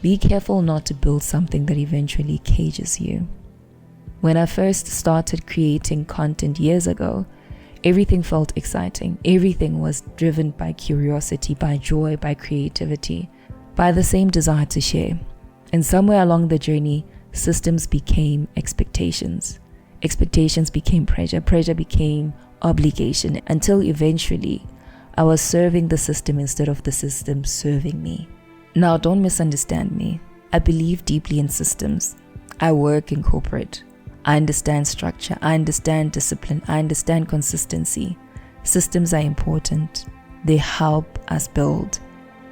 Be careful not to build something that eventually cages you. When I first started creating content years ago, everything felt exciting. Everything was driven by curiosity, by joy, by creativity, by the same desire to share. And somewhere along the journey, systems became expectations. Expectations became pressure. Pressure became obligation, until eventually I was serving the system instead of the system serving me. Now, don't misunderstand me. I believe deeply in systems. I work in corporate. I understand structure. I understand discipline. I understand consistency. Systems are important. They help us build.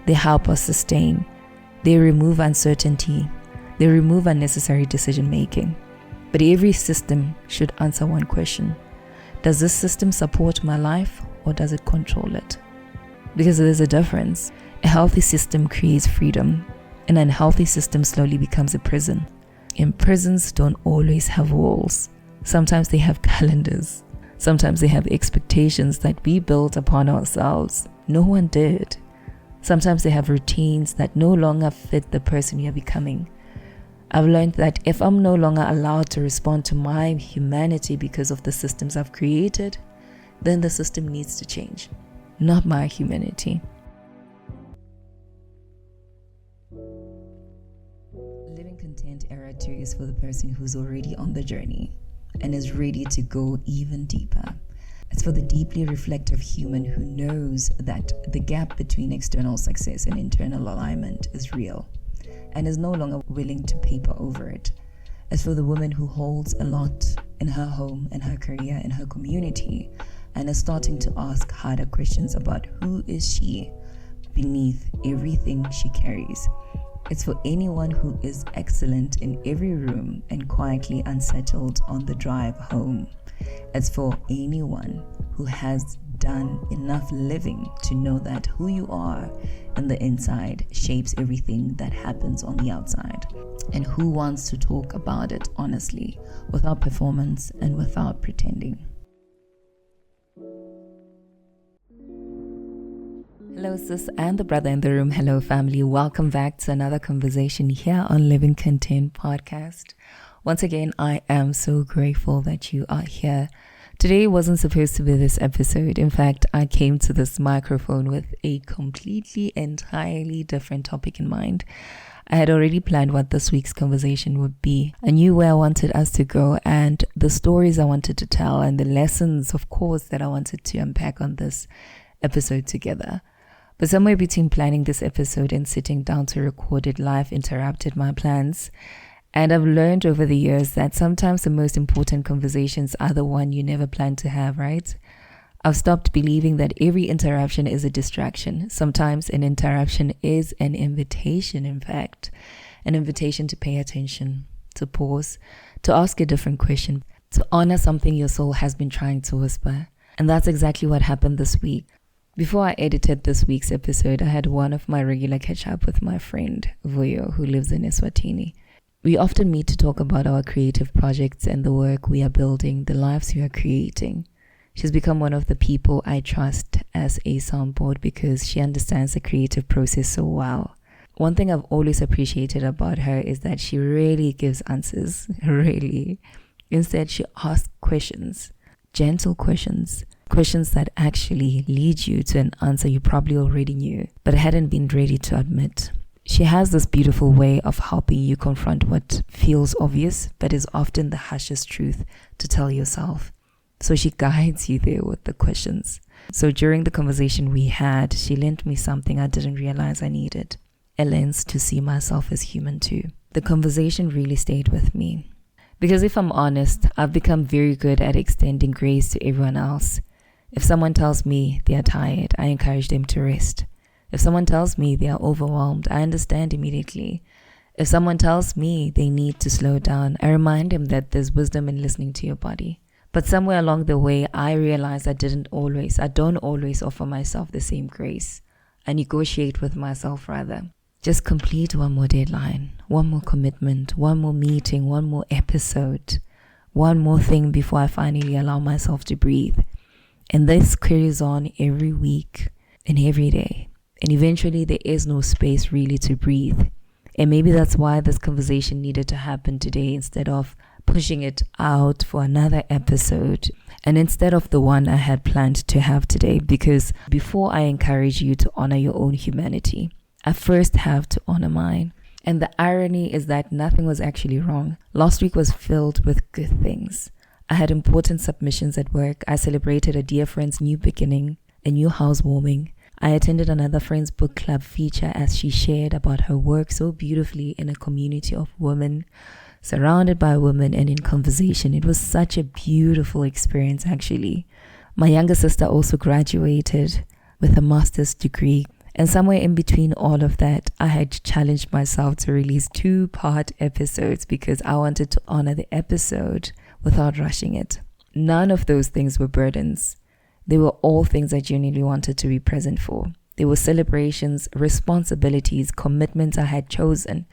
They help us sustain. They remove uncertainty. They remove unnecessary decision making. But every system should answer one question. Does this system support my life, or does it control it? Because there's a difference. A healthy system creates freedom. An unhealthy system slowly becomes a prison. And prisons don't always have walls. Sometimes they have calendars. Sometimes they have expectations that we built upon ourselves. No one did. Sometimes they have routines that no longer fit the person you're becoming. I've learned that if I'm no longer allowed to respond to my humanity because of the systems I've created, then the system needs to change, not my humanity. Living Content Era 2 is for the person who's already on the journey and is ready to go even deeper. It's for the deeply reflective human who knows that the gap between external success and internal alignment is real and is no longer willing to paper over it. It's for the woman who holds a lot in her home, in her career, in her community, and is starting to ask harder questions about who is she beneath everything she carries. It's for anyone who is excellent in every room and quietly unsettled on the drive home. It's for anyone who has done enough living to know that who you are in the inside shapes everything that happens on the outside, and who wants to talk about it honestly, without performance and without pretending. Hello sis and the brother in the room. Hello family. Welcome back to another conversation here on Living Content Podcast. Once again, I am so grateful that you are here. Today wasn't supposed to be this episode. In fact, I came to this microphone with a completely, entirely different topic in mind. I had already planned what this week's conversation would be. I knew where I wanted us to go and the stories I wanted to tell and the lessons, of course, that I wanted to unpack on this episode together. But somewhere between planning this episode and sitting down to record it, life interrupted my plans. And I've learned over the years that sometimes the most important conversations are the one you never planned to have, right? I've stopped believing that every interruption is a distraction. Sometimes an interruption is an invitation, in fact. An invitation to pay attention, to pause, to ask a different question, to honor something your soul has been trying to whisper. And that's exactly what happened this week. Before I edited this week's episode, I had one of my regular catch-up with my friend, Vuyo, who lives in Eswatini. We often meet to talk about our creative projects and the work we are building, the lives we are creating. She's become one of the people I trust as a soundboard because she understands the creative process so well. One thing I've always appreciated about her is that she rarely gives answers, really. Instead, she asks questions, gentle questions, questions that actually lead you to an answer you probably already knew, but hadn't been ready to admit. She has this beautiful way of helping you confront what feels obvious, but is often the harshest truth to tell yourself. So she guides you there with the questions. So during the conversation we had, she lent me something I didn't realize I needed. A lens to see myself as human too. The conversation really stayed with me. Because if I'm honest, I've become very good at extending grace to everyone else. If someone tells me they are tired, I encourage them to rest. If someone tells me they are overwhelmed, I understand immediately. If someone tells me they need to slow down, I remind them that there's wisdom in listening to your body. But somewhere along the way, I realized I don't always offer myself the same grace. I negotiate with myself rather. Just complete one more deadline, one more commitment, one more meeting, one more episode, one more thing before I finally allow myself to breathe. And this carries on every week and every day. And eventually there is no space really to breathe. And maybe that's why this conversation needed to happen today instead of pushing it out for another episode and instead of the one I had planned to have today. Because before I encourage you to honor your own humanity, I first have to honor mine. And the irony is that nothing was actually wrong. Last week was filled with good things. I had important submissions at work. I celebrated a dear friend's new beginning, a new housewarming. I attended another friend's book club feature as she shared about her work so beautifully in a community of women, surrounded by women and in conversation. It was such a beautiful experience, actually. My younger sister also graduated with a master's degree. And somewhere in between all of that, I had challenged myself to release 2-part episodes because I wanted to honor the episode without rushing it. None of those things were burdens. They were all things I genuinely wanted to be present for. They were celebrations, responsibilities, commitments I had chosen,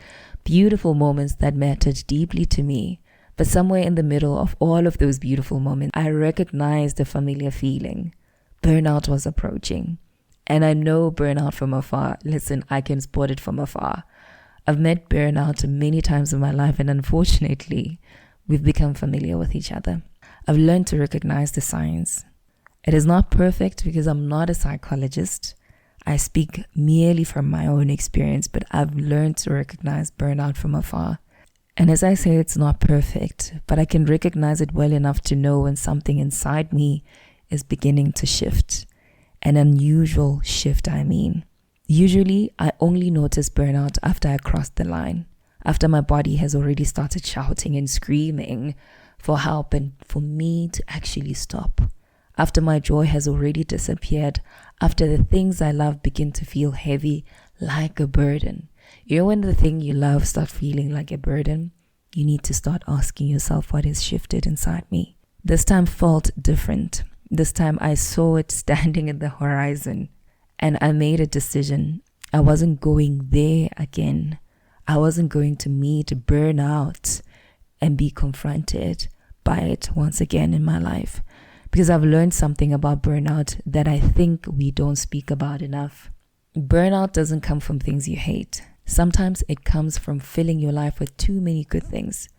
beautiful moments that mattered deeply to me. But somewhere in the middle of all of those beautiful moments, I recognized a familiar feeling. Burnout was approaching. And I know burnout from afar. Listen, I can spot it from afar. I've met burnout many times in my life, and unfortunately, we've become familiar with each other. I've learned to recognize the signs. It is not perfect because I'm not a psychologist. I speak merely from my own experience, but I've learned to recognize burnout from afar. And as I say, it's not perfect, but I can recognize it well enough to know when something inside me is beginning to shift. An unusual shift, I mean. Usually, I only notice burnout after I cross the line, after my body has already started shouting and screaming for help and for me to actually stop, after my joy has already disappeared, after the things I love begin to feel heavy like a burden. You know, when the thing you love starts feeling like a burden, you need to start asking yourself what has shifted inside me. This time felt different. This time I saw it standing in the horizon and I made a decision. I wasn't going there again. I wasn't going to meet burnout and be confronted by it once again in my life. Because I've learned something about burnout that I think we don't speak about enough. Burnout doesn't come from things you hate. Sometimes it comes from filling your life with too many good things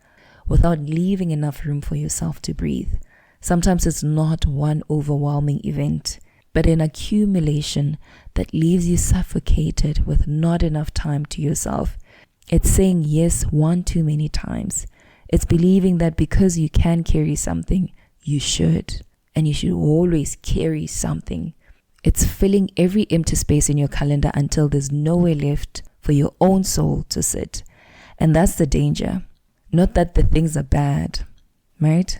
without leaving enough room for yourself to breathe. Sometimes it's not one overwhelming event, but an accumulation that leaves you suffocated with not enough time to yourself. It's saying yes one too many times. It's believing that because you can carry something, you should. And you should always carry something. It's filling every empty space in your calendar until there's nowhere left for your own soul to sit. And that's the danger. Not that the things are bad, right?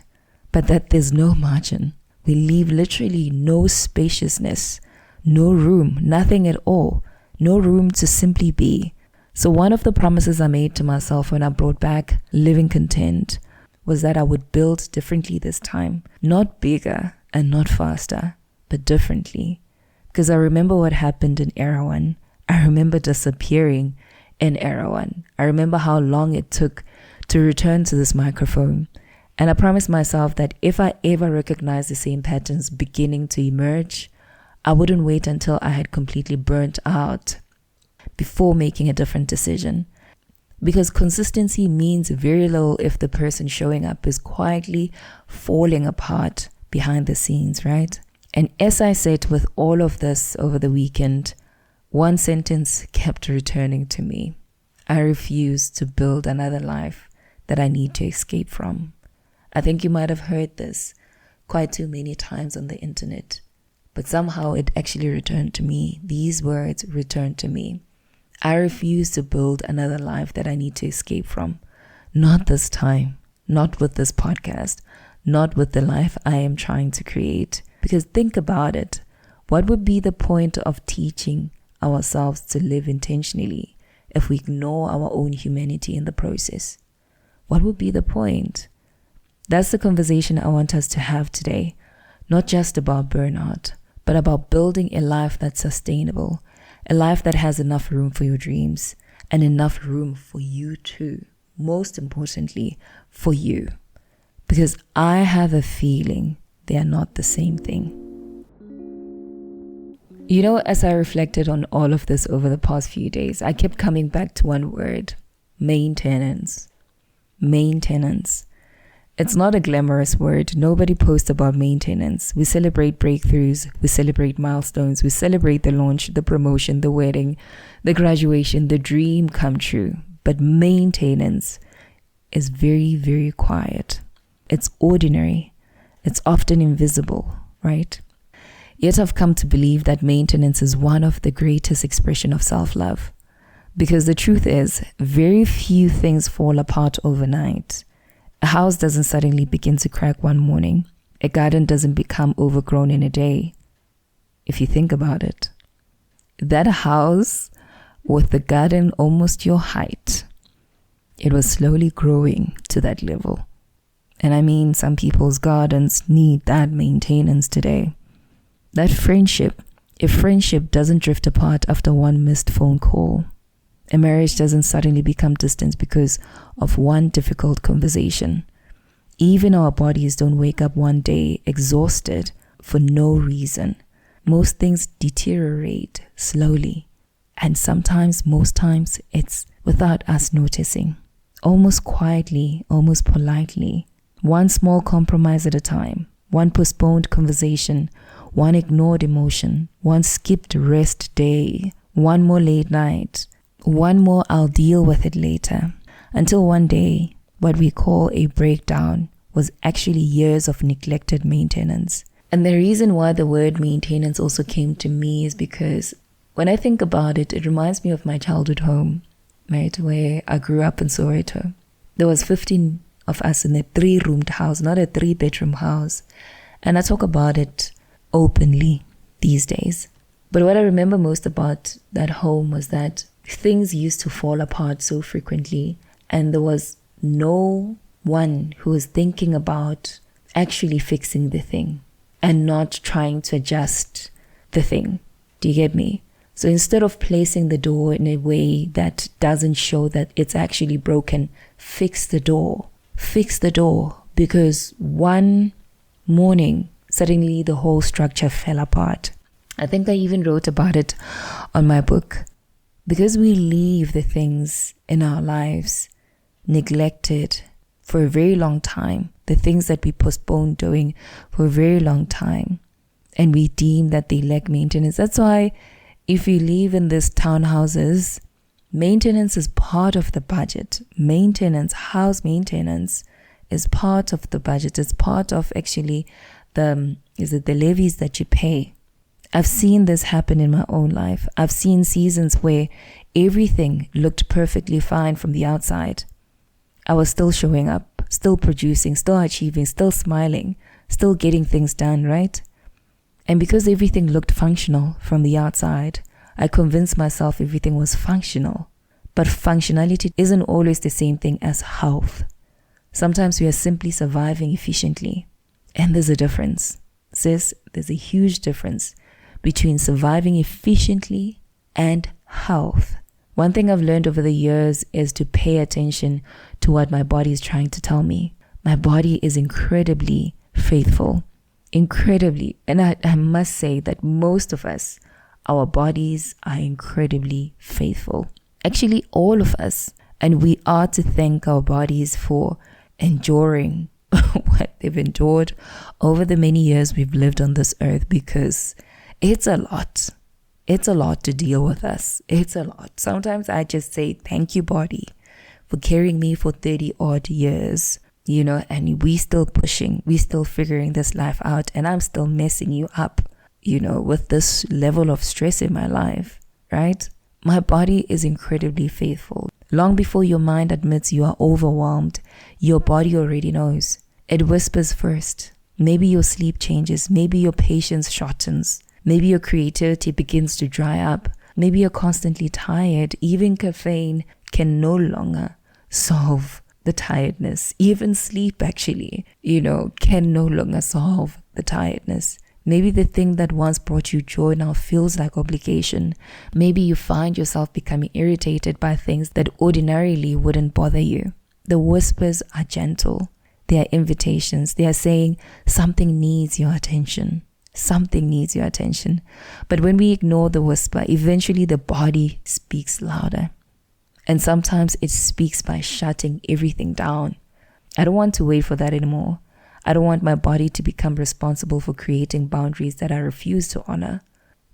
But that there's no margin. We leave literally no spaciousness, no room, nothing at all, no room to simply be. So one of the promises I made to myself when I brought back Living Content was that I would build differently this time. Not bigger and not faster, but differently. Because I remember what happened in Era 1. I remember disappearing in Era 1. I remember how long it took to return to this microphone. And I promised myself that if I ever recognized the same patterns beginning to emerge, I wouldn't wait until I had completely burnt out before making a different decision. Because consistency means very little if the person showing up is quietly falling apart behind the scenes, right? And as I sat with all of this over the weekend, one sentence kept returning to me. I refuse to build another life that I need to escape from. I think you might have heard this quite too many times on the internet, but somehow it actually returned to me. These words returned to me. I refuse to build another life that I need to escape from. Not this time, not with this podcast, not with the life I am trying to create. Because think about it. What would be the point of teaching ourselves to live intentionally if we ignore our own humanity in the process? What would be the point? That's the conversation I want us to have today. Not just about burnout, but about building a life that's sustainable. A life that has enough room for your dreams and enough room for you too. Most importantly, for you. Because I have a feeling they are not the same thing. You know, as I reflected on all of this over the past few days, I kept coming back to one word: maintenance. Maintenance. It's not a glamorous word. Nobody posts about maintenance. We celebrate breakthroughs. We celebrate milestones. We celebrate the launch, the promotion, the wedding, the graduation, the dream come true. But maintenance is very, very quiet. It's ordinary. It's often invisible, right? Yet I've come to believe that maintenance is one of the greatest expression of self-love. Because the truth is, very few things fall apart overnight. A house doesn't suddenly begin to crack one morning. A garden doesn't become overgrown in a day. If you think about it, that house with the garden almost your height, it was slowly growing to that level. And I mean, some people's gardens need that maintenance today. That friendship, if friendship doesn't drift apart after one missed phone call, a marriage doesn't suddenly become distant because of one difficult conversation. Even our bodies don't wake up one day exhausted for no reason. Most things deteriorate slowly, and sometimes, most times, it's without us noticing. Almost quietly, almost politely. One small compromise at a time. One postponed conversation. One ignored emotion. One skipped rest day. One more late night. One more I'll deal with it later. Until one day, what we call a breakdown was actually years of neglected maintenance. And the reason why the word maintenance also came to me is because when I think about it, it reminds me of my childhood home, right, where I grew up in Soweto. There was 15 of us in a 3-roomed house, not a 3-bedroom house. And I talk about it openly these days. But what I remember most about that home was that things used to fall apart so frequently, and there was no one who was thinking about actually fixing the thing and not trying to adjust the thing. Do you get me? So instead of placing the door in a way that doesn't show that it's actually broken, fix the door. Fix the door, because one morning, suddenly the whole structure fell apart. I think I even wrote about it on my book. Because we leave the things in our lives neglected for a very long time, the things that we postpone doing for a very long time, and we deem that they lack maintenance. That's why if you live in these townhouses, maintenance is part of the budget. Maintenance, house maintenance is part of the budget. It's part of actually the levies that you pay. I've seen this happen in my own life. I've seen seasons where everything looked perfectly fine from the outside. I was still showing up, still producing, still achieving, still smiling, still getting things done, right? And because everything looked functional from the outside, I convinced myself everything was functional. But functionality isn't always the same thing as health. Sometimes we are simply surviving efficiently. And there's a difference. Sis, there's a huge difference between surviving efficiently and health. One thing I've learned over the years is to pay attention to what my body is trying to tell me. My body is incredibly faithful. Incredibly. And I must say that most of us, our bodies are incredibly faithful. Actually, all of us. And we are to thank our bodies for enduring what they've endured over the many years we've lived on this earth, because it's a lot. It's a lot to deal with us. It's a lot. Sometimes I just say, thank you, body, for carrying me for 30 odd years, and we still pushing, we still figuring this life out, and I'm still messing you up, with this level of stress in my life, right? My body is incredibly faithful. Long before your mind admits you are overwhelmed, your body already knows. It whispers first. Maybe your sleep changes. Maybe your patience shortens. Maybe your creativity begins to dry up. Maybe you're constantly tired. Even caffeine can no longer solve the tiredness. Even sleep actually, can no longer solve the tiredness. Maybe the thing that once brought you joy now feels like obligation. Maybe you find yourself becoming irritated by things that ordinarily wouldn't bother you. The whispers are gentle. They are invitations. They are saying something needs your attention. Something needs your attention. But when we ignore the whisper, eventually the body speaks louder. And sometimes it speaks by shutting everything down. I don't want to wait for that anymore. I don't want my body to become responsible for creating boundaries that I refuse to honor.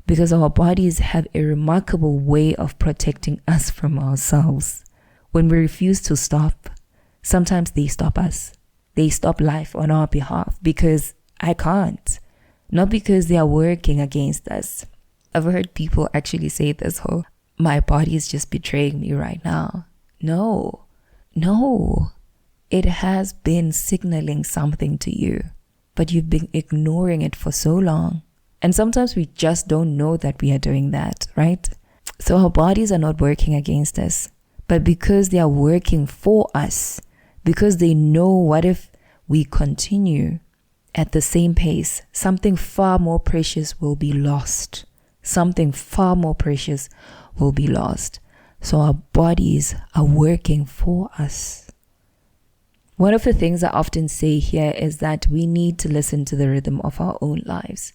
Because our bodies have a remarkable way of protecting us from ourselves. When we refuse to stop, sometimes they stop us. They stop life on our behalf because I can't. Not because they are working against us. I've heard people actually say this whole, my body is just betraying me right now. No. It has been signaling something to you, but you've been ignoring it for so long. And sometimes we just don't know that we are doing that, right? So our bodies are not working against us, but because they are working for us, because they know what if we continue at the same pace, something far more precious will be lost. Something far more precious will be lost. So our bodies are working for us. One of the things I often say here is that we need to listen to the rhythm of our own lives.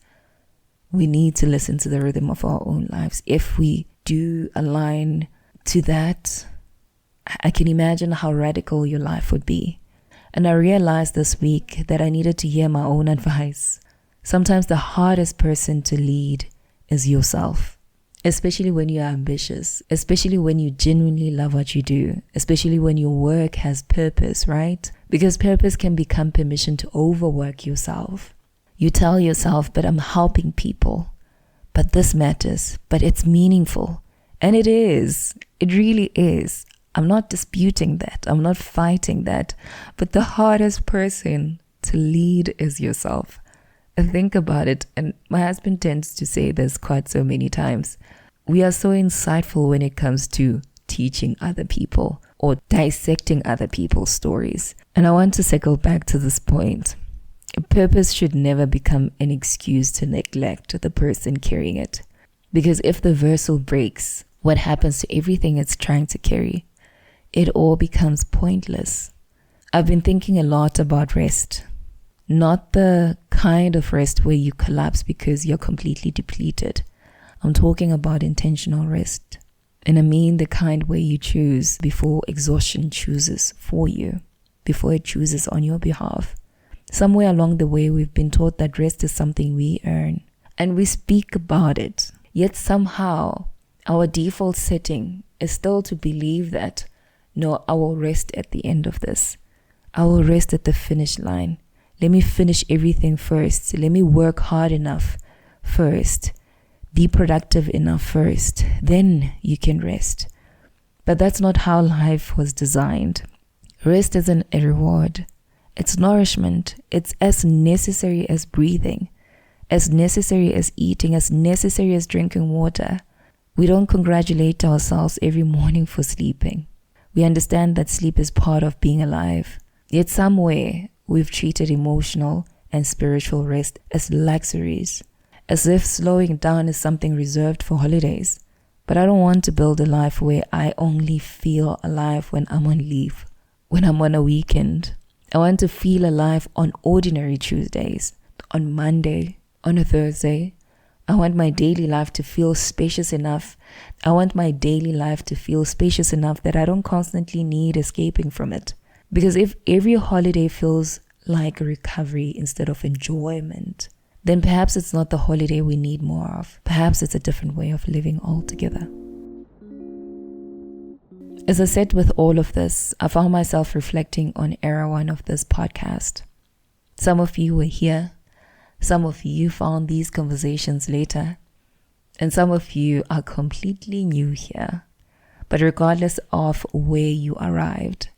We need to listen to the rhythm of our own lives. If we do align to that, I can imagine how radical your life would be. And I realized this week that I needed to hear my own advice. Sometimes the hardest person to lead is yourself, especially when you're ambitious, especially when you genuinely love what you do, especially when your work has purpose, right? Because purpose can become permission to overwork yourself. You tell yourself, but I'm helping people, but this matters, but it's meaningful. And it is. It really is. I'm not disputing that. I'm not fighting that. But the hardest person to lead is yourself. Think about it. And my husband tends to say this quite so many times. We are so insightful when it comes to teaching other people or dissecting other people's stories. And I want to circle back to this point. Purpose should never become an excuse to neglect the person carrying it. Because if the vessel breaks, what happens to everything it's trying to carry? It all becomes pointless. I've been thinking a lot about rest. Not the kind of rest where you collapse because you're completely depleted. I'm talking about intentional rest. And I mean the kind where you choose before exhaustion chooses for you, before it chooses on your behalf. Somewhere along the way, we've been taught that rest is something we earn. And we speak about it. Yet somehow, our default setting is still to believe that, no, I will rest at the end of this. I will rest at the finish line. Let me finish everything first. Let me work hard enough first. Be productive enough first. Then you can rest. But that's not how life was designed. Rest isn't a reward. It's nourishment. It's as necessary as breathing, as necessary as eating, as necessary as drinking water. We don't congratulate ourselves every morning for sleeping. We understand that sleep is part of being alive. Yet somewhere, we've treated emotional and spiritual rest as luxuries, as if slowing down is something reserved for holidays. But I don't want to build a life where I only feel alive when I'm on leave, when I'm on a weekend. I want to feel alive on ordinary Tuesdays, on Monday, on a Thursday. I want my daily life to feel spacious enough. I want my daily life to feel spacious enough that I don't constantly need escaping from it. Because if every holiday feels like a recovery instead of enjoyment, then perhaps it's not the holiday we need more of. Perhaps it's a different way of living altogether. As I said with all of this, I found myself reflecting on era one of this podcast. Some of you were here. Some of you found these conversations later. And some of you are completely new here. But regardless of where you arrived,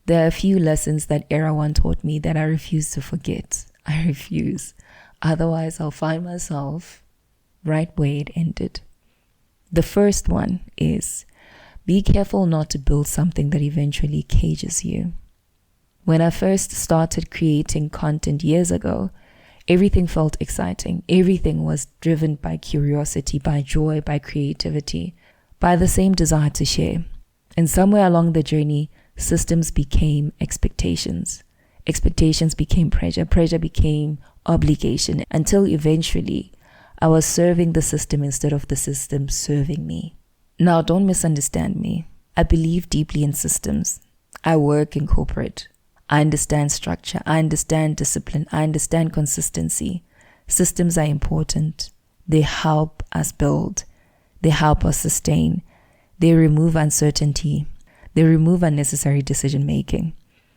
there are a few lessons that era one taught me that I refuse to forget. I refuse. Otherwise, I'll find myself right where it ended. The first one is, be careful not to build something that eventually cages you. When I first started creating content years ago, everything felt exciting. Everything was driven by curiosity, by joy, by creativity, by the same desire to share. And somewhere along the journey, systems became expectations. Expectations became pressure. Pressure became obligation, until eventually I was serving the system instead of the system serving me. Now, don't misunderstand me. I believe deeply in systems. I work in corporate. I understand structure. I understand discipline. I understand consistency. Systems are important. They help us build. They help us sustain. They remove uncertainty. They remove unnecessary decision making.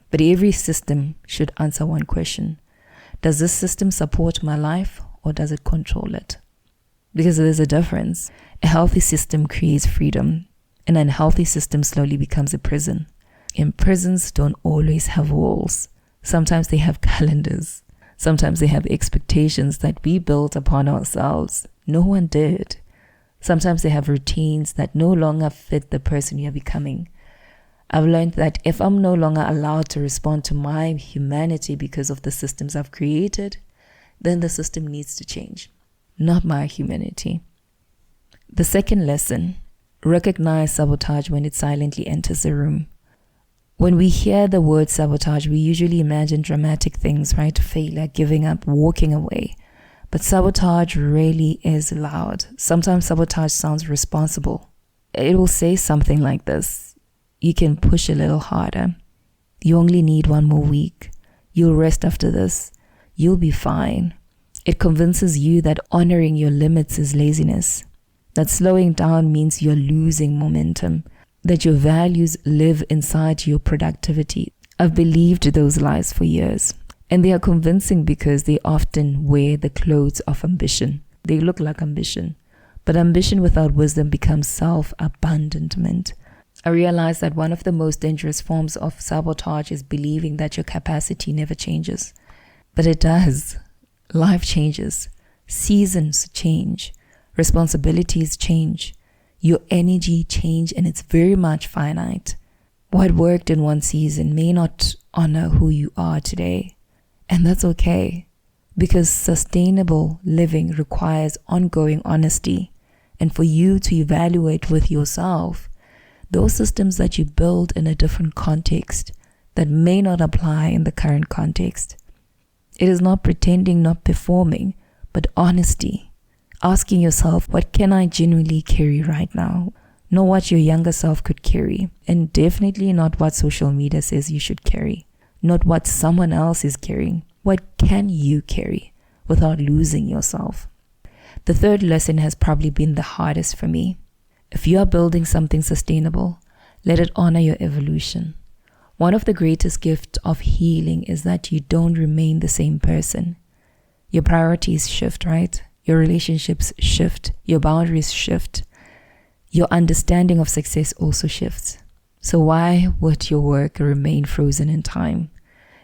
But every system should answer one question. Does this system support my life or does it control it? Because there's a difference. A healthy system creates freedom. An unhealthy system slowly becomes a prison. And prisons don't always have walls. Sometimes they have calendars. Sometimes they have expectations that we built upon ourselves. No one did. Sometimes they have routines that no longer fit the person you're becoming. I've learned that if I'm no longer allowed to respond to my humanity because of the systems I've created, then the system needs to change, not my humanity. The second lesson, recognize sabotage when it silently enters the room. When we hear the word sabotage, we usually imagine dramatic things, right? Failure, giving up, walking away. But sabotage really is loud. Sometimes sabotage sounds responsible. It will say something like this: you can push a little harder. You only need 1 more week. You'll rest after this. You'll be fine. It convinces you that honoring your limits is laziness, that slowing down means you're losing momentum, that your values live inside your productivity. I've believed those lies for years, and they are convincing because they often wear the clothes of ambition. They look like ambition, but ambition without wisdom becomes self-abandonment. I realized that one of the most dangerous forms of sabotage is believing that your capacity never changes. But it does. Life changes. Seasons change. Responsibilities change. Your energy change, and it's very much finite. What worked in one season may not honor who you are today. And that's okay, because sustainable living requires ongoing honesty. And for you to evaluate with yourself those systems that you build in a different context that may not apply in the current context. It is not pretending, not performing, but honesty. Asking yourself, what can I genuinely carry right now? Not what your younger self could carry, and definitely not what social media says you should carry. Not what someone else is carrying. What can you carry without losing yourself? The third lesson has probably been the hardest for me. If you are building something sustainable, let it honor your evolution. One of the greatest gifts of healing is that you don't remain the same person. Your priorities shift, right? Your relationships shift. Your boundaries shift. Your understanding of success also shifts. So why would your work remain frozen in time?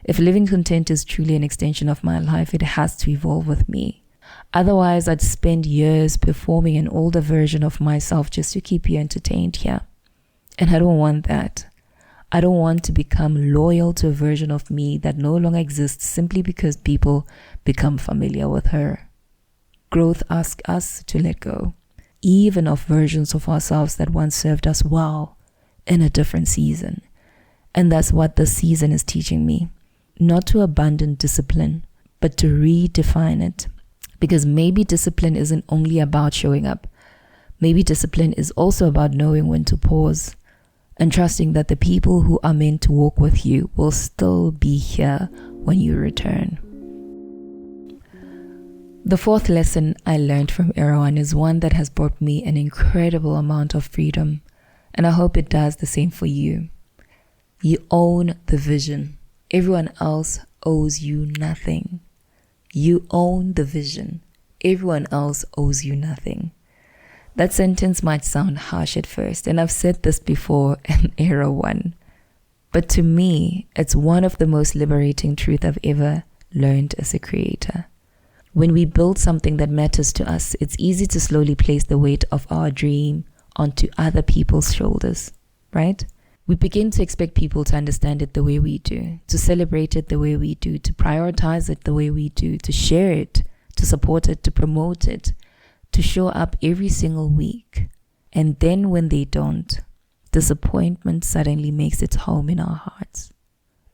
If living content is truly an extension of my life, it has to evolve with me. Otherwise, I'd spend years performing an older version of myself just to keep you entertained here. And I don't want that. I don't want to become loyal to a version of me that no longer exists simply because people become familiar with her. Growth asks us to let go, even of versions of ourselves that once served us well in a different season. And that's what this season is teaching me. Not to abandon discipline, but to redefine it. Because maybe discipline isn't only about showing up. Maybe discipline is also about knowing when to pause and trusting that the people who are meant to walk with you will still be here when you return. The fourth lesson I learned from Erwan is one that has brought me an incredible amount of freedom, and I hope it does the same for you. You own the vision. Everyone else owes you nothing. You own the vision. Everyone else owes you nothing. That sentence might sound harsh at first, and I've said this before in Era 1. But to me, it's one of the most liberating truths I've ever learned as a creator. When we build something that matters to us, it's easy to slowly place the weight of our dream onto other people's shoulders, right? We begin to expect people to understand it the way we do, to celebrate it the way we do, to prioritize it the way we do, to share it, to support it, to promote it, to show up every single week. And then when they don't, disappointment suddenly makes its home in our hearts.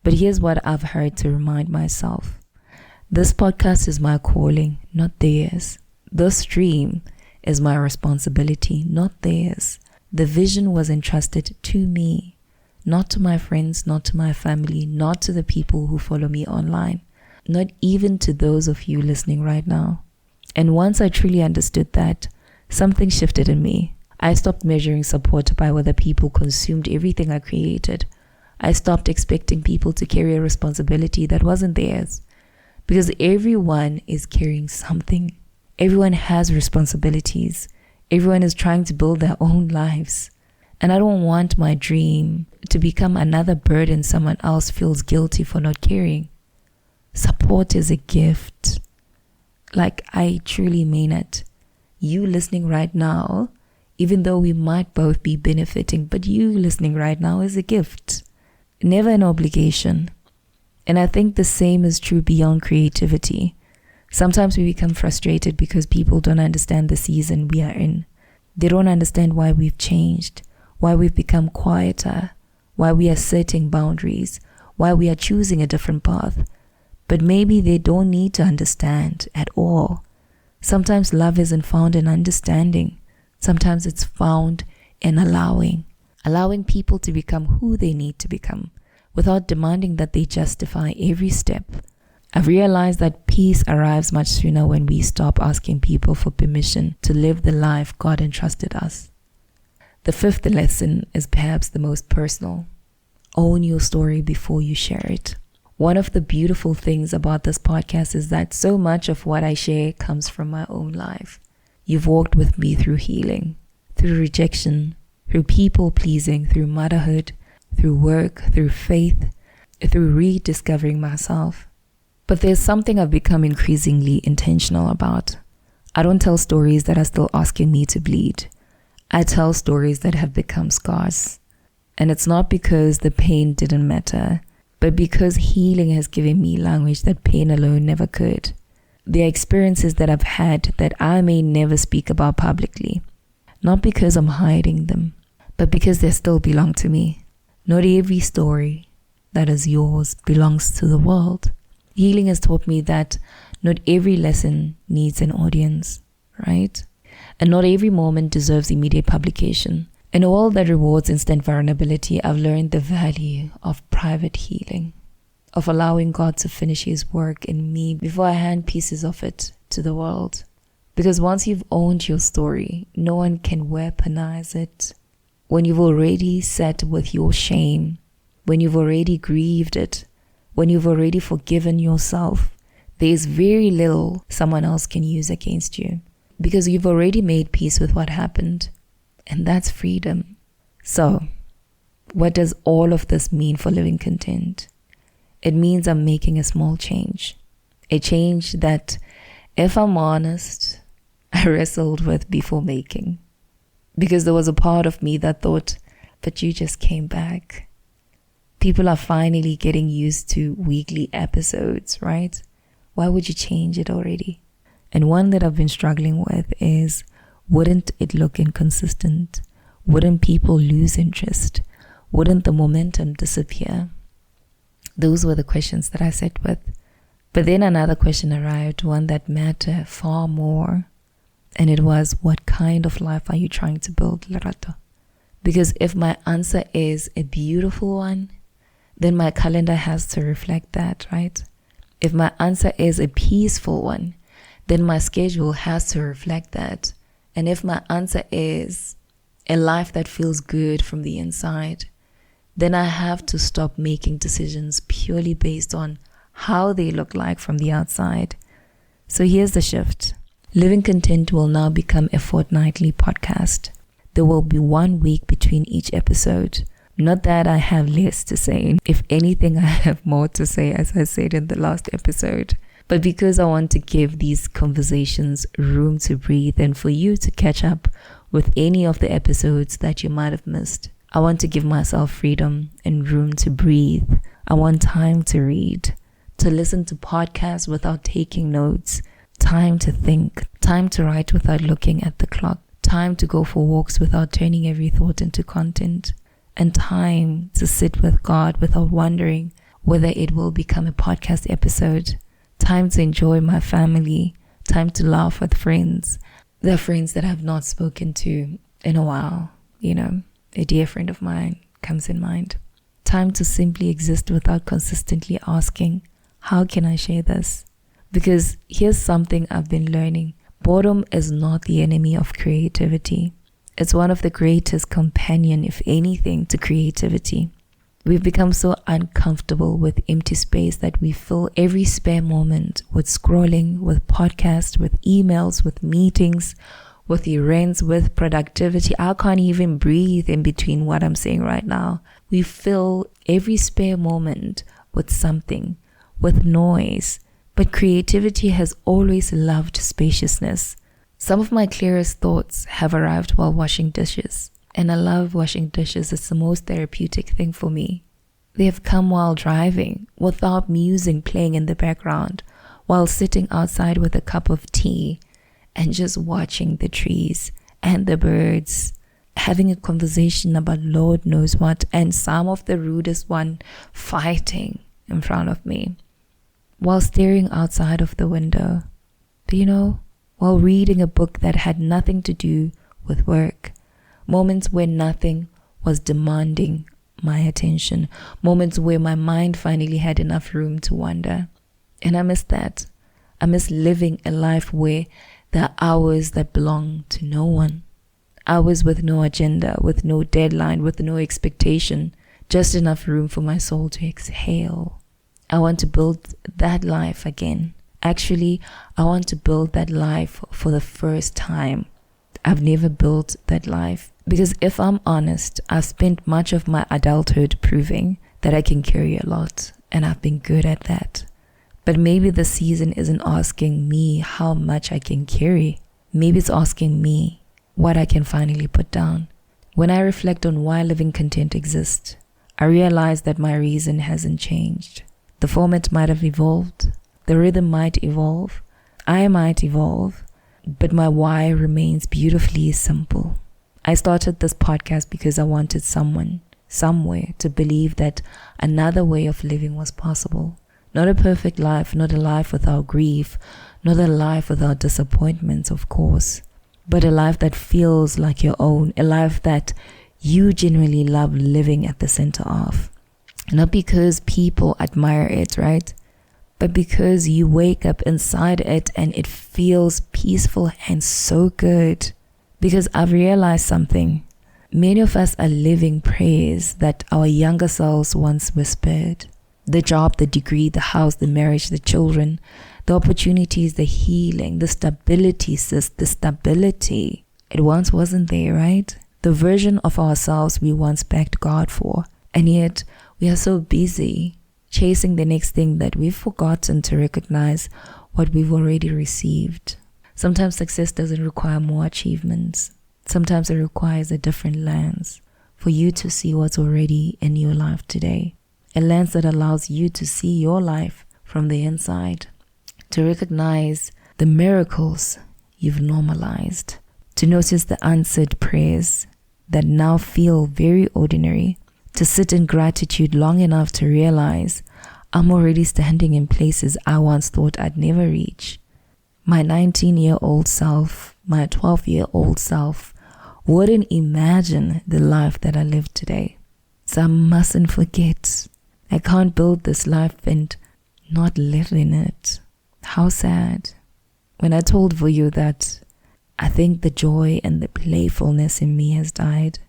But here's what I've heard to remind myself. This podcast is my calling, not theirs. This dream is my responsibility, not theirs. The vision was entrusted to me, not to my friends, not to my family, not to the people who follow me online, not even to those of you listening right now. And once I truly understood that, something shifted in me. I stopped measuring support by whether people consumed everything I created. I stopped expecting people to carry a responsibility that wasn't theirs. Because everyone is carrying something. Everyone has responsibilities. Everyone is trying to build their own lives. And I don't want my dream to become another burden someone else feels guilty for not carrying. Support is a gift. Like, I truly mean it. You listening right now, even though we might both be benefiting, but you listening right now is a gift. Never an obligation. And I think the same is true beyond creativity. Sometimes we become frustrated because people don't understand the season we are in. They don't understand why we've changed, why we've become quieter, why we are setting boundaries, why we are choosing a different path. But maybe they don't need to understand at all. Sometimes love isn't found in understanding. Sometimes it's found in allowing people to become who they need to become without demanding that they justify every step. I've realized that peace arrives much sooner when we stop asking people for permission to live the life God entrusted us. The fifth lesson is perhaps the most personal. Own your story before you share it. One of the beautiful things about this podcast is that so much of what I share comes from my own life. You've walked with me through healing, through rejection, through people pleasing, through motherhood, through work, through faith, through rediscovering myself. But there's something I've become increasingly intentional about. I don't tell stories that are still asking me to bleed. I tell stories that have become scars. And it's not because the pain didn't matter, but because healing has given me language that pain alone never could. They are experiences that I've had that I may never speak about publicly. Not because I'm hiding them, but because they still belong to me. Not every story that is yours belongs to the world. Healing has taught me that not every lesson needs an audience, right? And not every moment deserves immediate publication. In a world that rewards instant vulnerability, I've learned the value of private healing, of allowing God to finish His work in me before I hand pieces of it to the world. Because once you've owned your story, no one can weaponize it. When you've already sat with your shame, when you've already grieved it, when you've already forgiven yourself, there's very little someone else can use against you. Because you've already made peace with what happened. And that's freedom. So, what does all of this mean for living content? It means I'm making a small change. A change that, if I'm honest, I wrestled with before making. Because there was a part of me that thought, but you just came back. People are finally getting used to weekly episodes, right? Why would you change it already? And one that I've been struggling with is, wouldn't it look inconsistent? Wouldn't people lose interest? Wouldn't the momentum disappear? Those were the questions that I sat with. But then another question arrived, one that mattered far more. And it was, what kind of life are you trying to build, Lerato? Because if my answer is a beautiful one, then my calendar has to reflect that, right? If my answer is a peaceful one, then my schedule has to reflect that. And if my answer is a life that feels good from the inside, then I have to stop making decisions purely based on how they look like from the outside. So here's the shift. Living Content will now become a fortnightly podcast. There will be 1 week between each episode. Not that I have less to say. If anything, I have more to say, as I said in the last episode. But because I want to give these conversations room to breathe and for you to catch up with any of the episodes that you might have missed, I want to give myself freedom and room to breathe. I want time to read, to listen to podcasts without taking notes, time to think, time to write without looking at the clock, time to go for walks without turning every thought into content, and time to sit with God without wondering whether it will become a podcast episode. time to enjoy my family, time to laugh with friends. The friends that I've not spoken to in a while, a dear friend of mine comes in mind. Time to simply exist without consistently asking, how can I share this? Because here's something I've been learning. Boredom is not the enemy of creativity. It's one of the greatest companion, if anything, to creativity. We've become so uncomfortable with empty space that we fill every spare moment with scrolling, with podcasts, with emails, with meetings, with errands, with productivity. I can't even breathe in between what I'm saying right now. We fill every spare moment with something, with noise. But creativity has always loved spaciousness. Some of my clearest thoughts have arrived while washing dishes. And I love washing dishes. It's the most therapeutic thing for me. They have come while driving, without music playing in the background, while sitting outside with a cup of tea and just watching the trees and the birds, having a conversation about Lord knows what, and some of the rudest one fighting in front of me, while staring outside of the window. But while reading a book that had nothing to do with work. Moments where nothing was demanding my attention. Moments where my mind finally had enough room to wander. And I miss that. I miss living a life where there are hours that belong to no one. Hours with no agenda, with no deadline, with no expectation. Just enough room for my soul to exhale. I want to build that life again. Actually, I want to build that life for the first time. I've never built that life. Because if I'm honest, I've spent much of my adulthood proving that I can carry a lot. And I've been good at that. But maybe the season isn't asking me how much I can carry. Maybe it's asking me what I can finally put down. When I reflect on why living content exists, I realize that my reason hasn't changed. The format might have evolved. The rhythm might evolve. I might evolve. But my why remains beautifully simple. I started this podcast because I wanted someone, somewhere, to believe that another way of living was possible. Not a perfect life, not a life without grief, not a life without disappointments, of course, but a life that feels like your own, a life that you genuinely love living at the center of. Not because people admire it, right? But because you wake up inside it and it feels peaceful and so good. Because I've realized something. Many of us are living prayers that our younger selves once whispered. The job, the degree, the house, the marriage, the children, the opportunities, the healing, the stability, the stability. It once wasn't there, right? The version of ourselves we once begged God for. And yet we are so busy chasing the next thing that we've forgotten to recognize what we've already received. Sometimes success doesn't require more achievements. Sometimes it requires a different lens for you to see what's already in your life today. A lens that allows you to see your life from the inside, to recognize the miracles you've normalized, to notice the answered prayers that now feel very ordinary, to sit in gratitude long enough to realize I'm already standing in places I once thought I'd never reach. My 19-year-old self, my 12-year-old self wouldn't imagine the life that I live today. So I mustn't forget. I can't build this life and not live in it. How sad. When I told Vuyo that I think the joy and the playfulness in me has died,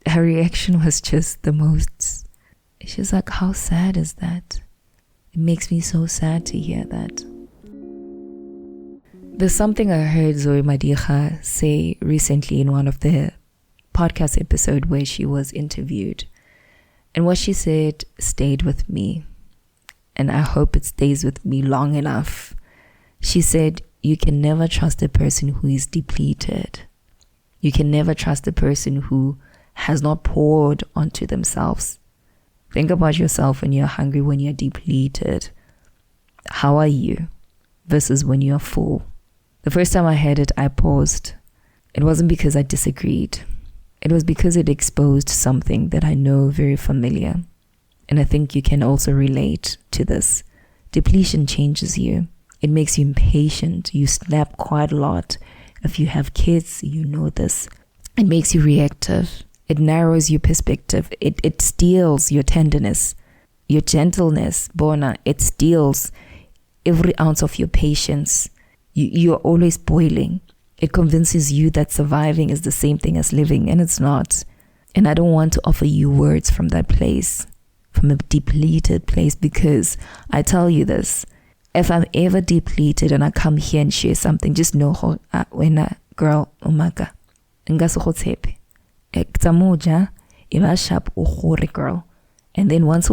her reaction was just the most. She's like, how sad is that? It makes me so sad to hear that. There's something I heard Zoe Madicha say recently in one of the podcast episodes where she was interviewed. And what she said stayed with me. And I hope it stays with me long enough. She said, you can never trust a person who is depleted. You can never trust a person who has not poured onto themselves. Think about yourself when you're hungry, when you're depleted. How are you versus when you're full? The first time I heard it, I paused. It wasn't because I disagreed. It was because it exposed something that I know very familiar. And I think you can also relate to this. Depletion changes you. It makes you impatient. You snap quite a lot. If you have kids, you know this. It makes you reactive. It narrows your perspective. It steals your tenderness, your gentleness. Bona, it steals every ounce of your patience. You're always boiling. It convinces you that surviving is the same thing as living, and it's not. And I don't want to offer you words from that place, from a depleted place, because I tell you this. If I'm ever depleted and I come here and share something, just know when a girl, umaka, ngasohotsepe. Ektamoja, ibashap uhore girl. And then once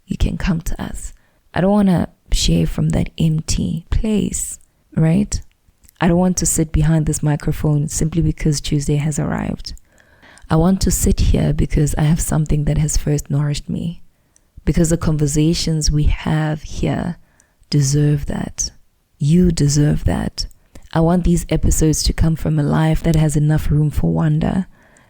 you can come to us. I don't want to share from that empty place, right? I don't want to sit behind this microphone simply because Tuesday has arrived. I want to sit here because I have something that has first nourished me. Because the conversations we have here deserve that. You deserve that. I want these episodes to come from a life that has enough room for wonder,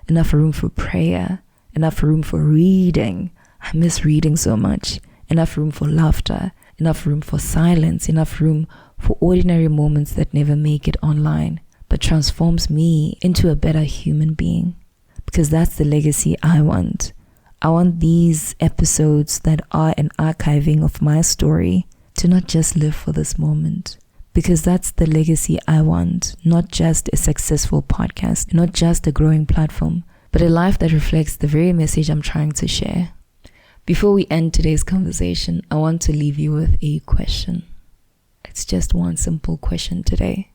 enough room for prayer, enough room for reading. I miss reading so much. Enough room for laughter, enough room for silence, enough room for ordinary moments that never make it online, but transforms me into a better human being. Because that's the legacy I want. I want these episodes that are an archiving of my story to not just live for this moment. Because that's the legacy I want. Not just a successful podcast, not just a growing platform, but a life that reflects the very message I'm trying to share. Before we end today's conversation, I want to leave you with a question. It's just one simple question today.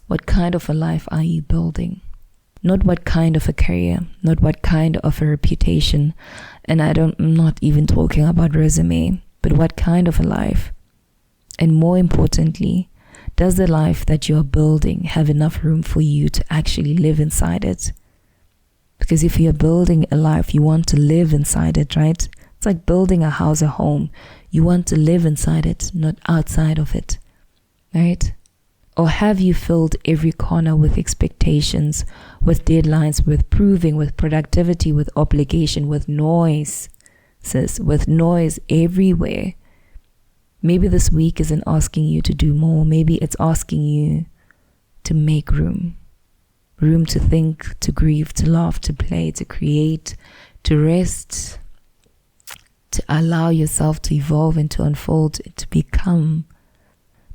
What kind of a life are you building? Not what kind of a career, not what kind of a reputation, and I'm not even talking about resume, but what kind of a life? And more importantly, does the life that you're building have enough room for you to actually live inside it? Because if you're building a life, you want to live inside it, right? It's like building a house, a home. You want to live inside it, not outside of it, right? Or have you filled every corner with expectations, with deadlines, with proving, with productivity, with obligation, with noise, sis, with noise everywhere? Maybe this week isn't asking you to do more. Maybe it's asking you to make room. Room to think, to grieve, to laugh, to play, to create, to rest, to allow yourself to evolve and to unfold, to become.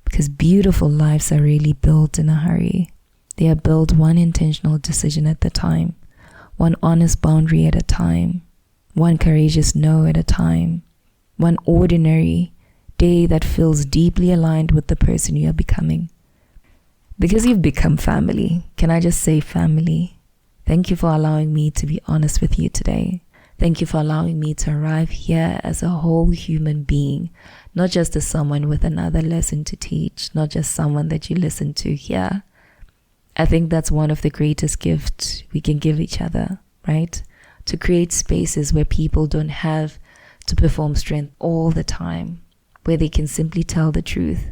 Because beautiful lives are really built in a hurry. They are built one intentional decision at a time, one honest boundary at a time, one courageous no at a time, one ordinary day that feels deeply aligned with the person you are becoming. Because you've become family. Can I just say family? Thank you for allowing me to be honest with you today. Thank you for allowing me to arrive here as a whole human being, not just as someone with another lesson to teach, not just someone that you listen to here. I think that's one of the greatest gifts we can give each other, right? To create spaces where people don't have to perform strength all the time, where they can simply tell the truth.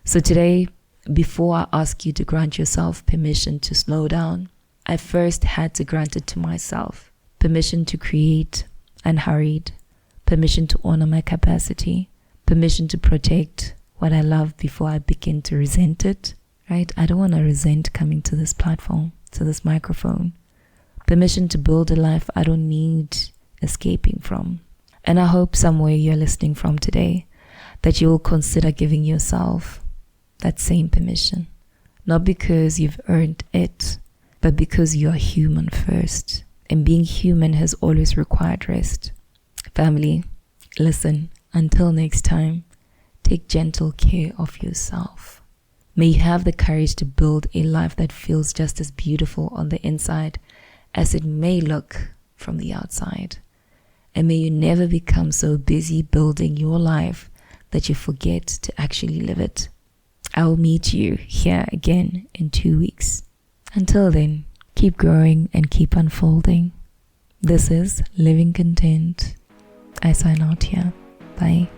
So today, before I ask you to grant yourself permission to slow down, I first had to grant it to myself. Permission to create unhurried, permission to honor my capacity, permission to protect what I love before I begin to resent it, right? I don't want to resent coming to this platform, to this microphone. Permission to build a life I don't need escaping from. And I hope somewhere you're listening from today that you will consider giving yourself that same permission. Not because you've earned it, but because you're human first. And being human has always required rest. Family, listen, until next time, take gentle care of yourself. May you have the courage to build a life that feels just as beautiful on the inside as it may look from the outside. And may you never become so busy building your life that you forget to actually live it. I will meet you here again in 2 weeks. Until then, keep growing and keep unfolding. This is Living Content. I sign out here. Bye.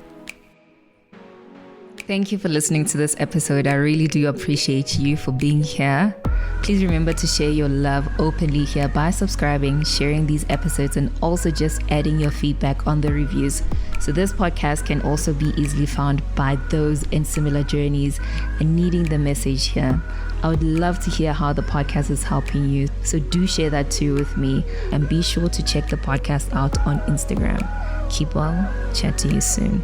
Thank you for listening to this episode. I really do appreciate you for being here. Please remember to share your love openly here by subscribing, sharing these episodes, and also just adding your feedback on the reviews So this podcast can also be easily found by those in similar journeys and needing the message here. I would love to hear how the podcast is helping you. So do share that too with me, and be sure to check the podcast out on Instagram. Keep well. Chat to you soon.